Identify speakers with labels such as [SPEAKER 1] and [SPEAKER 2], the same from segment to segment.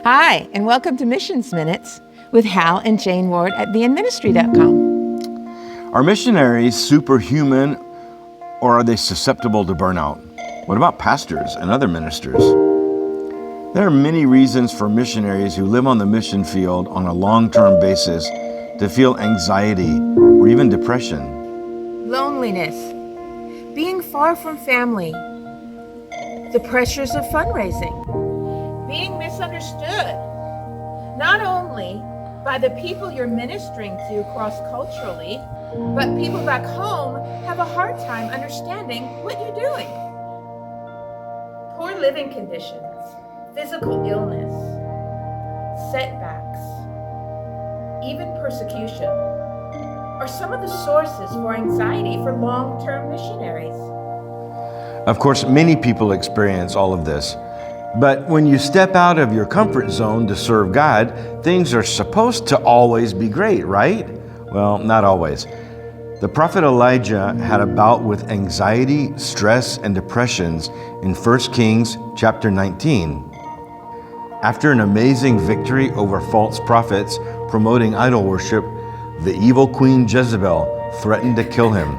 [SPEAKER 1] Hi, and welcome to Missions Minutes with Hal and Jane Ward at VNMinistry.com.
[SPEAKER 2] Are missionaries superhuman, or are they susceptible to burnout? What about pastors and other ministers? There are many reasons for missionaries who live on the mission field on a long-term basis to feel anxiety or even depression.
[SPEAKER 1] Loneliness, being far from family, the pressures of fundraising, being misunderstood, not only by the people you're ministering to cross-culturally, but people back home have a hard time understanding what you're doing. Poor living conditions, physical illness, setbacks, even persecution are some of the sources for anxiety for long-term missionaries.
[SPEAKER 2] Of course, many people experience all of this. But when you step out of your comfort zone to serve God, things are supposed to always be great, right? Well, not always. The prophet Elijah had a bout with anxiety, stress, and depressions in 1 Kings chapter 19. After an amazing victory over false prophets promoting idol worship, the evil queen Jezebel threatened to kill him.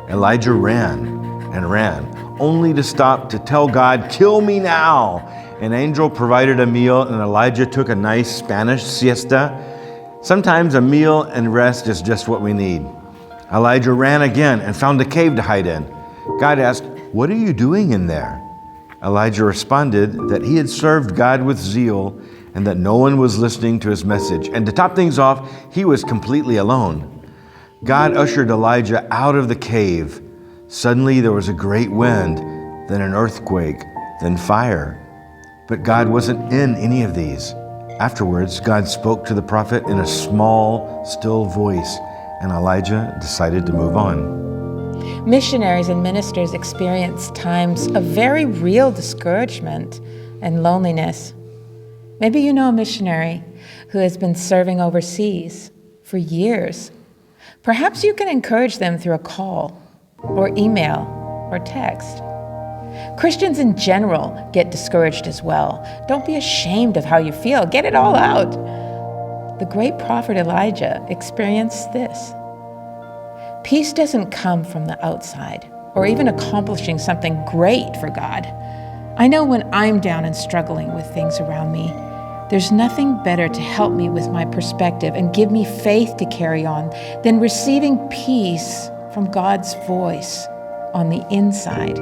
[SPEAKER 2] Elijah ran and ran, only to stop to tell God, "Kill me now." An angel provided a meal, and Elijah took a nice Spanish siesta. Sometimes a meal and rest is just what we need. Elijah ran again and found a cave to hide in. God asked, "What are you doing in there?" Elijah responded that he had served God with zeal and that no one was listening to his message. And to top things off, he was completely alone. God ushered Elijah out of the cave. Suddenly there was a great wind, then an earthquake, then fire. But God wasn't in any of these. Afterwards, God spoke to the prophet in a small, still voice, and Elijah decided to move on.
[SPEAKER 1] Missionaries and ministers experience times of very real discouragement and loneliness. Maybe you know a missionary who has been serving overseas for years. Perhaps you can encourage them through a call, or email, or text. Christians in general get discouraged as well. Don't be ashamed of how you feel. Get it all out. The great prophet Elijah experienced this. Peace doesn't come from the outside, or even accomplishing something great for God. I know when I'm down and struggling with things around me, there's nothing better to help me with my perspective and give me faith to carry on than receiving peace from God's voice on the inside.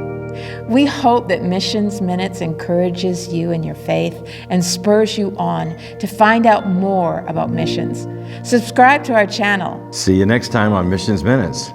[SPEAKER 1] We hope that Missions Minutes encourages you in your faith and spurs you on to find out more about missions. Subscribe to our channel.
[SPEAKER 2] See you next time on Missions Minutes.